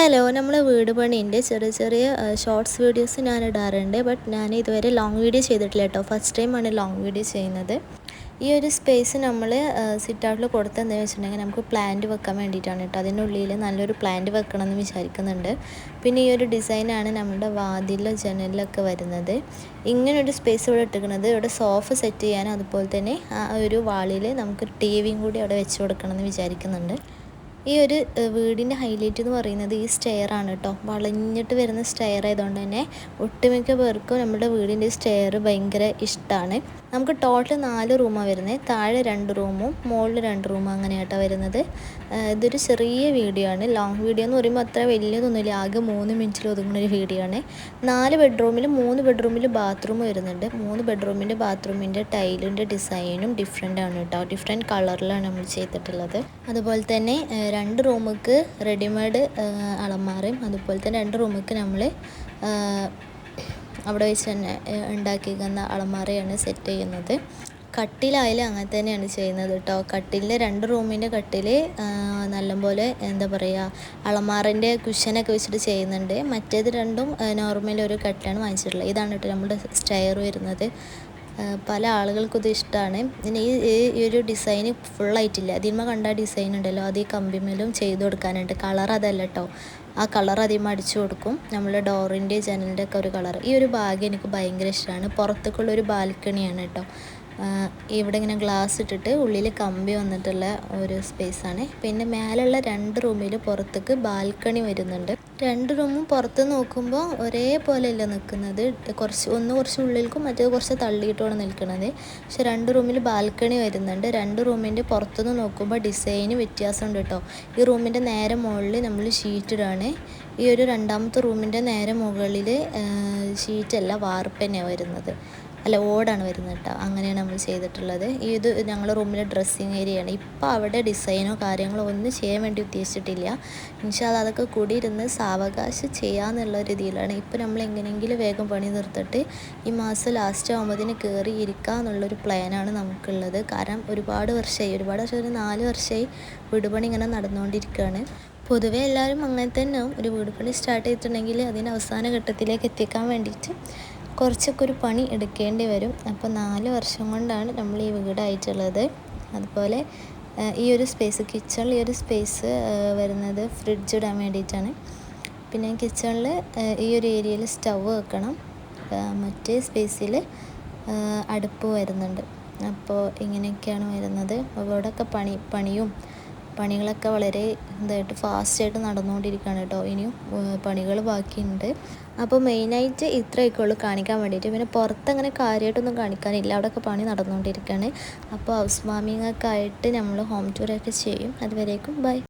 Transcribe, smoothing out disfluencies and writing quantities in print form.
Hello, നമ്മൾ വീട് പണീൻ്റെ ചെറിയ ചെറിയ ഷോർട്സ് വീഡിയോസ് ഞാൻ ഇടാറുണ്ട്. ബട്ട് ഞാൻ ഇതുവരെ ലോങ് വീഡിയോ ചെയ്തിട്ടില്ല കേട്ടോ. ഫസ്റ്റ് ടൈമാണ് ലോങ് വീഡിയോ ചെയ്യുന്നത്. ഈ ഒരു സ്പേസ് നമ്മൾ സിറ്റ് ഔട്ടിൽ കൊടുത്തതെന്ന് വെച്ചിട്ടുണ്ടെങ്കിൽ നമുക്ക് പ്ലാന്റ് വെക്കാൻ വേണ്ടിയിട്ടാണ് കേട്ടോ. അതിനുള്ളിൽ നല്ലൊരു പ്ലാന്റ് വെക്കണം എന്ന് വിചാരിക്കുന്നുണ്ട്. പിന്നെ ഈ ഒരു ഡിസൈനാണ് നമ്മുടെ വാതിലിലോ ജനലിലൊക്കെ വരുന്നത്. ഇങ്ങനൊരു സ്പേസ് ഇവിടെ ഇട്ടിരിക്കുന്നത് ഇവിടെ സോഫ സെറ്റ് ചെയ്യാനും അതുപോലെ തന്നെ ആ ഒരു വാളിൽ നമുക്ക് ടി വിയും കൂടി അവിടെ വെച്ച് കൊടുക്കണം എന്ന് വിചാരിക്കുന്നുണ്ട്. ഈ ഒരു വീടിൻ്റെ ഹൈലൈറ്റ് എന്ന് പറയുന്നത് ഈ സ്റ്റെയർ ആണ് കേട്ടോ. വളഞ്ഞിട്ട് വരുന്ന സ്റ്റെയർ ആയതുകൊണ്ട് തന്നെ ഒട്ടുമിക്ക പേർക്കും നമ്മുടെ വീടിൻ്റെ സ്റ്റെയർ ഭയങ്കര ഇഷ്ടമാണ്. നമുക്ക് ടോട്ടൽ 4 റൂമാണ് വരുന്നത്. താഴെ 2 റൂമും മുകളിൽ 2 റൂമും അങ്ങനെയാട്ടോ വരുന്നത്. ഇതൊരു ചെറിയ വീഡിയോ ആണ്. ലോങ് വീഡിയോ എന്ന് പറയുമ്പോൾ അത്ര വലിയതൊന്നുമില്ല. ആകെ 3 മിനിറ്റിൽ ഒതുങ്ങുന്ന ഒരു വീഡിയോ ആണ്. 4 ബെഡ്റൂമിൽ 3 ബെഡ്റൂമിൽ ബാത്റൂം വരുന്നുണ്ട്. 3 ബെഡ്റൂമിൻ്റെ ബാത്റൂമിൻ്റെ ടൈലിൻ്റെ ഡിസൈനും ഡിഫറെൻ്റ് ആണ് കേട്ടോ. ഡിഫറെൻറ്റ് കളറിലാണ് നമ്മൾ ചെയ്തിട്ടുള്ളത്. അതുപോലെ തന്നെ 2 റൂമുക്ക് റെഡിമെയ്ഡ് അലമാരയും അതുപോലെ തന്നെ 2 റൂമുക്ക് നമ്മൾ അവിടെ വെച്ച് തന്നെ ഉണ്ടാക്കിയിരിക്കുന്ന അലമാരയാണ് സെറ്റ് ചെയ്യുന്നത്. കട്ടിലായാലും അങ്ങനെ തന്നെയാണ് ചെയ്യുന്നത് കേട്ടോ. കട്ടിലിൻ്റെ 2 റൂമിൻ്റെ കട്ടിൽ നല്ലപോലെ എന്താ പറയുക അലമാറിൻ്റെ കുഷനൊക്കെ വെച്ചിട്ട് ചെയ്യുന്നുണ്ട്. മറ്റേത് രണ്ടും നോർമൽ ഒരു കട്ടിലാണ് വാങ്ങിച്ചിട്ടുള്ളത്. ഇതാണ് കേട്ടോ നമ്മുടെ സ്റ്റെയർ വരുന്നത്. പല ആളുകൾക്കും ഇത് ഇഷ്ടമാണ്. പിന്നെ ഈ ഒരു ഡിസൈന് ഫുള്ളായിട്ടില്ല. അതിന്മേൽ കണ്ട ഡിസൈൻ ഉണ്ടല്ലോ, അത് ഈ കമ്പിമേലും ചെയ്ത് കൊടുക്കാനുണ്ട്. കളർ അതല്ല കേട്ടോ, ആ കളർ അതിന്മേൽ അടിച്ചു കൊടുക്കും. നമ്മൾ ഡോറിൻ്റെ ജനലിൻ്റെ ഒക്കെ ഒരു കളർ. ഈ ഒരു ഭാഗം എനിക്ക് ഭയങ്കര ഇഷ്ടമാണ്. പുറത്തേക്കുള്ളൊരു ബാൽക്കണിയാണ് കേട്ടോ. ഇവിടെ ഇങ്ങനെ ഗ്ലാസ് ഇട്ടിട്ട് ഉള്ളിൽ കമ്പി വന്നിട്ടുള്ള ഒരു സ്പേസാണ്. പിന്നെ മേലുള്ള 2 റൂമിൽ പുറത്തേക്ക് ബാൽക്കണി വരുന്നുണ്ട്. 2 റൂമും പുറത്ത് നോക്കുമ്പോൾ ഒരേപോലെയല്ല നിൽക്കുന്നത്. കുറച്ച് ഉള്ളിലേക്കും മറ്റേത് കുറച്ച് തള്ളിയിട്ടുമാണ് നിൽക്കുന്നത്. പക്ഷെ 2 റൂമിൽ ബാൽക്കണി വരുന്നുണ്ട്. 2 റൂമിൻ്റെ പുറത്തുനിന്ന് നോക്കുമ്പോൾ ഡിസൈന് വ്യത്യാസമുണ്ട് കേട്ടോ. ഈ റൂമിൻ്റെ നേരെ മുകളിൽ നമ്മൾ ഷീറ്റിടാണ്. ഈ ഒരു 2ാമത്തെ റൂമിൻ്റെ നേരെ മുകളിൽ ഷീറ്റല്ല വാർപ്പ് തന്നെയാണ് വരുന്നത്. അല്ല, ഓടാണ് വരുന്നത് കേട്ടോ. അങ്ങനെയാണ് നമ്മൾ ചെയ്തിട്ടുള്ളത്. ഇത് ഞങ്ങളുടെ റൂമിലെ ഡ്രസ്സിങ് ഏരിയയാണ്. ഇപ്പോൾ അവിടെ ഡിസൈനോ കാര്യങ്ങളോ ഒന്നും ചെയ്യാൻ വേണ്ടി ഉദ്ദേശിച്ചിട്ടില്ല. ഇൻഷാ അല്ലാഹ് അതൊക്കെ കൂടി ഇരുന്ന് സാവകാശം ചെയ്യാമെന്നുള്ള രീതിയിലാണ്. ഇപ്പോൾ നമ്മൾ എങ്ങനെയെങ്കിലും വേഗം പണി നിർത്തിട്ട് ഈ മാസം ലാസ്റ്റ് ആകുമ്പോഴത്തേന് കയറി ഇരിക്കുക എന്നുള്ളൊരു പ്ലാനാണ് നമുക്കുള്ളത്. കാരണം ഒരുപാട് വർഷമായി ഒരു 4 വർഷമായി വീട് പണി ഇങ്ങനെ നടന്നുകൊണ്ടിരിക്കുകയാണ്. പൊതുവെ എല്ലാവരും അങ്ങനെ തന്നെ ഒരു വീട് പണി സ്റ്റാർട്ട് ചെയ്തിട്ടുണ്ടെങ്കിൽ അതിൻ്റെ അവസാന ഘട്ടത്തിലേക്ക് എത്തിക്കാൻ വേണ്ടിയിട്ട് കുറച്ചൊക്കെ ഒരു പണി എടുക്കേണ്ടി വരും. അപ്പോൾ 4 വർഷം കൊണ്ടാണ് നമ്മൾ ഈ വീടായിട്ടുള്ളത്. അതുപോലെ ഈ ഒരു സ്പേസ് കിച്ചണിൽ ഈ ഒരു സ്പേസ് വരുന്നത് ഫ്രിഡ്ജ് ഇടാൻ വേണ്ടിയിട്ടാണ്. പിന്നെ കിച്ചണിൽ ഈ ഒരു ഏരിയയിൽ സ്റ്റവ് വെക്കണം. മറ്റേ സ്പേസിൽ അടുപ്പ് വരുന്നുണ്ട്. അപ്പോൾ ഇങ്ങനെയൊക്കെയാണ് വരുന്നത്. അപ്പോൾ ഇവിടെയൊക്കെ പണികളൊക്കെ വളരെ ഇതായിട്ട് ഫാസ്റ്റായിട്ട് നടന്നുകൊണ്ടിരിക്കുകയാണ് കേട്ടോ. ഇനിയും പണികൾ ബാക്കിയുണ്ട്. അപ്പോൾ മെയിനായിട്ട് ഇത്രയൊക്കെ ഉള്ളൂ കാണിക്കാൻ വേണ്ടിയിട്ട്. പിന്നെ പുറത്തങ്ങനെ കാര്യമായിട്ടൊന്നും കാണിക്കാനില്ല. അവിടെയൊക്കെ പണി നടന്നുകൊണ്ടിരിക്കുകയാണ്. അപ്പോൾ ഹൗസ് വാമിങ്ങൊക്കെ ആയിട്ട് നമ്മൾ ഹോം ടൂറൊക്കെ ചെയ്യും. അതുവരേക്കും ബൈ.